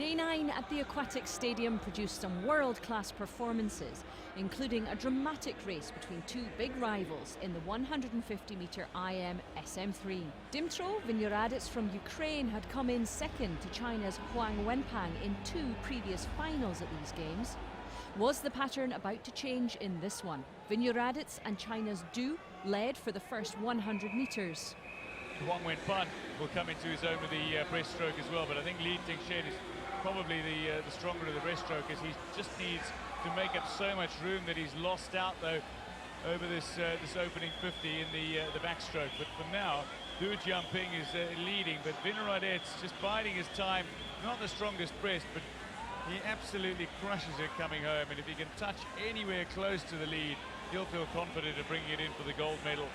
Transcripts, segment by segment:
Day 9 at the Aquatic Stadium produced some world-class performances, including a dramatic race between two big rivals in the 150-metre IM SM3. Dmytro Vinogradets from Ukraine had come in second to China's Huang Wenping in two previous finals at these games. Was the pattern about to change in this one? Vinogradets and China's Du led for the first 100 metres. Huang Wenping will come into his own with the breaststroke as well, but I think Li Tingshen is probably the stronger of the breaststroke, as he just needs to make up so much room that he's lost out though over this opening 50 in the backstroke. But for now, Du Jiangping is leading, but Vinogradets just biding his time. Not the strongest breast, but he absolutely crushes it coming home, and if he can touch anywhere close to the lead, he'll feel confident of bringing it in for the gold medal.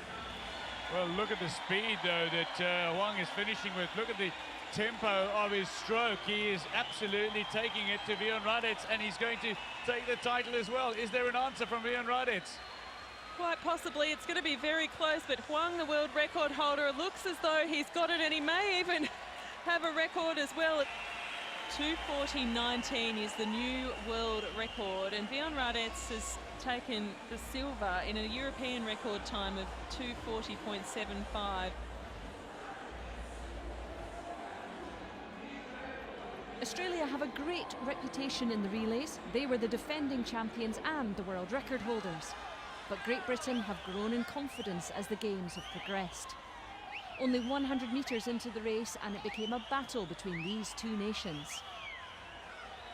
Well, look at the speed though that Huang is finishing with. Look at the tempo of his stroke. He is absolutely taking it to Vinogradets, and he's going to take the title as well. Is there an answer from Vinogradets? Quite possibly. It's going to be very close, but Huang, the world record holder, looks as though he's got it, and he may even have a record as well. 2:40.19 is the new world record, and Vinogradets has taken the silver in a European record time of 2:40.75. Australia have a great reputation in the relays. They were the defending champions and the world record holders. But Great Britain have grown in confidence as the games have progressed. Only 100 metres into the race and it became a battle between these two nations.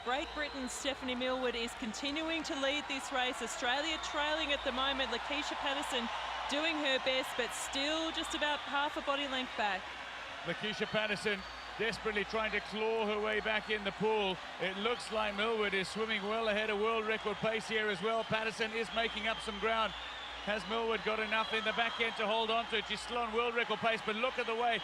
Great Britain's Stephanie Millward is continuing to lead this race. Australia trailing at the moment. Lakeisha Patterson doing her best, but still just about half a body length back. Lakeisha Patterson desperately trying to claw her way back in the pool. It looks like Millward is swimming well ahead of world record pace here as well. Patterson is making up some ground. Has Millward got enough in the back end to hold on to it? She's still on world record pace, but look at the way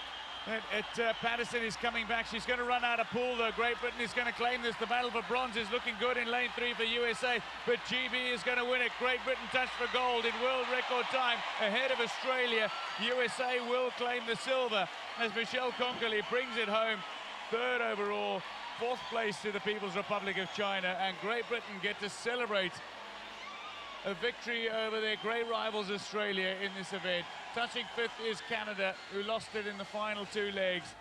Patterson is coming back. She's going to run out of pool though. Great Britain is going to claim this. The battle for bronze is looking good in lane 3 for USA, but GB is going to win it. Great Britain touched for gold in world record time ahead of Australia. USA will claim the silver as Michelle Konkerly brings it home. Third overall, fourth place to the People's Republic of China, and Great Britain get to celebrate a victory over their great rivals Australia in this event. Touching fifth is Canada, who lost it in the final two legs.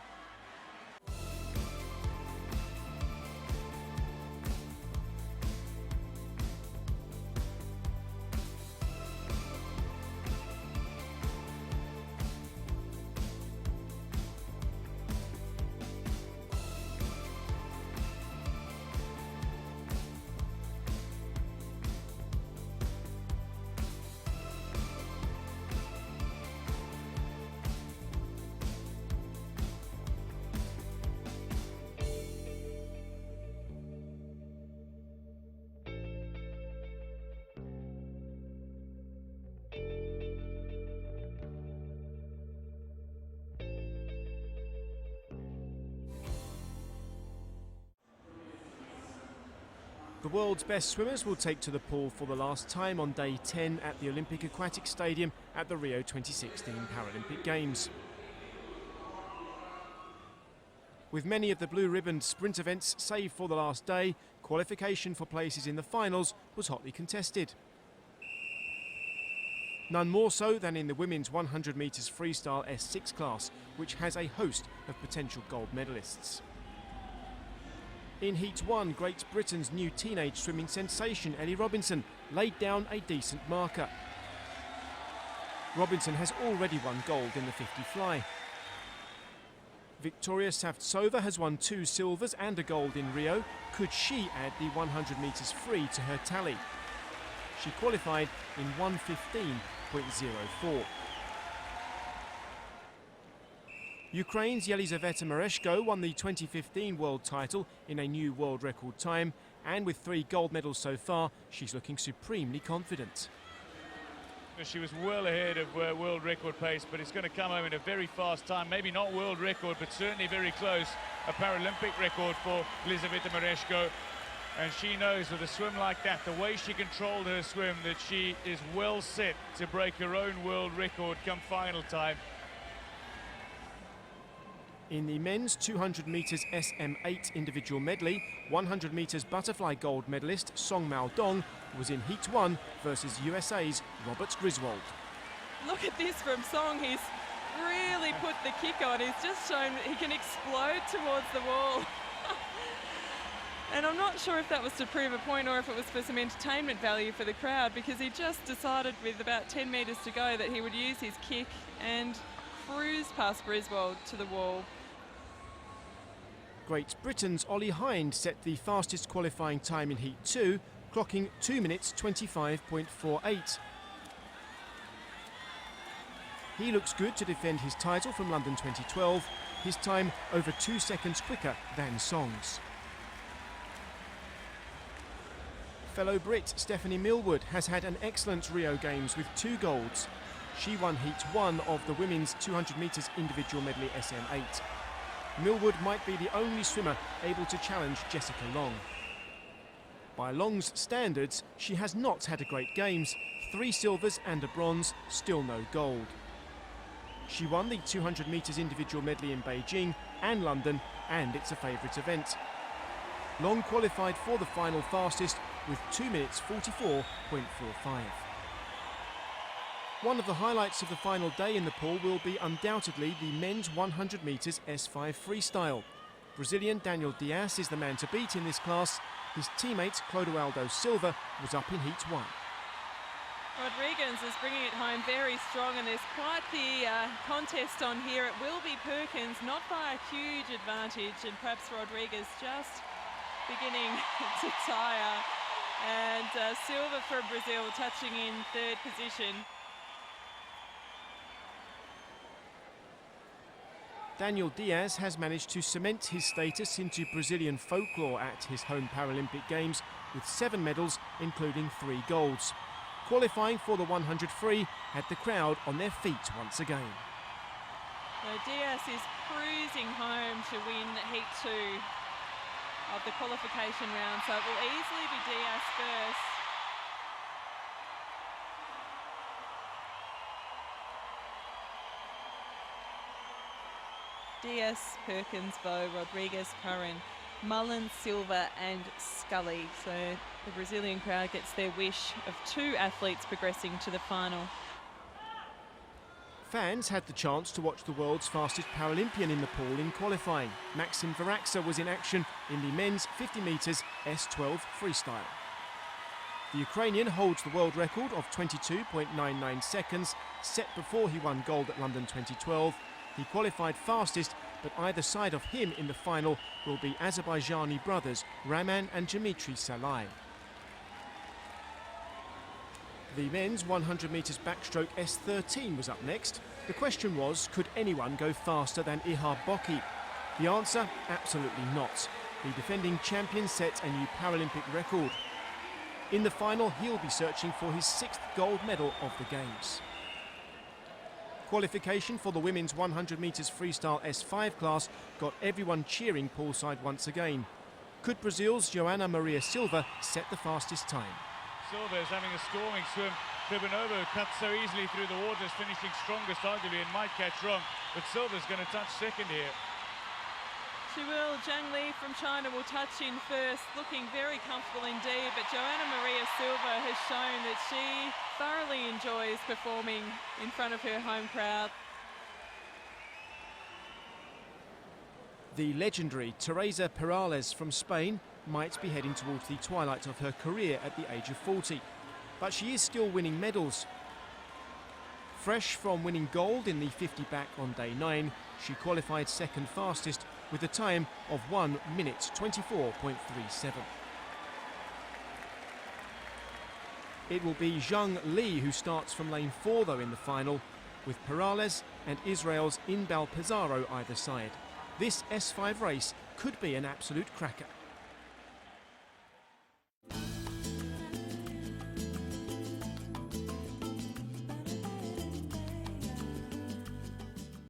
The world's best swimmers will take to the pool for the last time on day 10 at the Olympic Aquatic Stadium at the Rio 2016 Paralympic Games. With many of the blue ribbon sprint events saved for the last day, qualification for places in the finals was hotly contested. None more so than in the women's 100 metres freestyle S6 class, which has a host of potential gold medalists. In Heat 1, Great Britain's new teenage swimming sensation Ellie Robinson laid down a decent marker. Robinson has already won gold in the 50 fly. Victoria Savtsova has won 2 silvers and a gold in Rio. Could she add the 100 metres free to her tally? She qualified in 1:15.04. Ukraine's Yelizaveta Mereshko won the 2015 world title in a new world record time, and with 3 gold medals so far, she's looking supremely confident. She was well ahead of world record pace, but it's going to come home in a very fast time. Maybe not world record, but certainly very close. A Paralympic record for Yelizaveta Mereshko. And she knows with a swim like that, the way she controlled her swim, that she is well set to break her own world record come final time. In the men's 200 metres SM8 individual medley, 100 metres butterfly gold medalist Song Mao Dong was in Heat 1 versus USA's Robert Griswold. Look at this from Song. He's really put the kick on. He's just shown he can explode towards the wall. And I'm not sure if that was to prove a point or if it was for some entertainment value for the crowd, because he just decided with about 10 metres to go that he would use his kick and cruise past Griswold to the wall. Great Britain's Ollie Hind set the fastest qualifying time in Heat 2, clocking 2 minutes 25.48. He looks good to defend his title from London 2012, his time over 2 seconds quicker than Song's. Fellow Brit Stephanie Millwood has had an excellent Rio Games with 2 golds. She won Heat 1 of the women's 200 metres individual medley SM8. Millwood might be the only swimmer able to challenge Jessica Long. By Long's standards, she has not had a great Games. 3 silvers and a bronze, still no gold. She won the 200 metres individual medley in Beijing and London, and it's a favourite event. Long qualified for the final fastest with 2 minutes 44.45. One of the highlights of the final day in the pool will be undoubtedly the men's 100 metres S5 freestyle. Brazilian Daniel Dias is the man to beat in this class. His teammate Clodoaldo Silva was up in Heat 1. Rodriguez is bringing it home very strong, and there's quite the contest on here. It will be Perkins, not by a huge advantage, and perhaps Rodriguez just beginning to tire. And Silva from Brazil touching in 3rd position. Daniel Dias has managed to cement his status into Brazilian folklore at his home Paralympic Games with 7 medals, including 3 golds. Qualifying for the 100 free had the crowd on their feet once again. So Dias is cruising home to win Heat 2 of the qualification round, so it will easily be Dias first. Dias, Perkins, Bowe, Rodriguez, Curran, Mullen, Silva and Scully. So the Brazilian crowd gets their wish of 2 athletes progressing to the final. Fans had the chance to watch the world's fastest Paralympian in the pool in qualifying. Maxim Varaksa was in action in the men's 50 metres S12 freestyle. The Ukrainian holds the world record of 22.99 seconds, set before he won gold at London 2012. He qualified fastest, but either side of him in the final will be Azerbaijani brothers Raman and Dmitry Salai. The men's 100 metres backstroke S13 was up next. The question was, could anyone go faster than Ihar Boki? The answer, absolutely not. The defending champion set a new Paralympic record. In the final, he'll be searching for his 6th gold medal of the Games. Qualification for the women's 100 metres freestyle S5 class got everyone cheering poolside once again. Could Brazil's Joana Maria Silva set the fastest time? Silva is having a storming swim. Tribunova cuts so easily through the waters, finishing strongest arguably and might catch wrong. But Silva's going to touch second here. She will. Zhang Li from China will touch in first, looking very comfortable indeed. But Joana Maria Silva has shown that she thoroughly enjoys performing in front of her home crowd. The legendary Teresa Perales from Spain might be heading towards the twilight of her career at the age of 40. But she is still winning medals. Fresh from winning gold in the 50 back on day 9, she qualified 2nd fastest with a time of 1 minute 24.37. It will be Zhang Li who starts from lane 4 though in the final, with Perales and Israel's Inbal Pizarro either side. This S5 race could be an absolute cracker.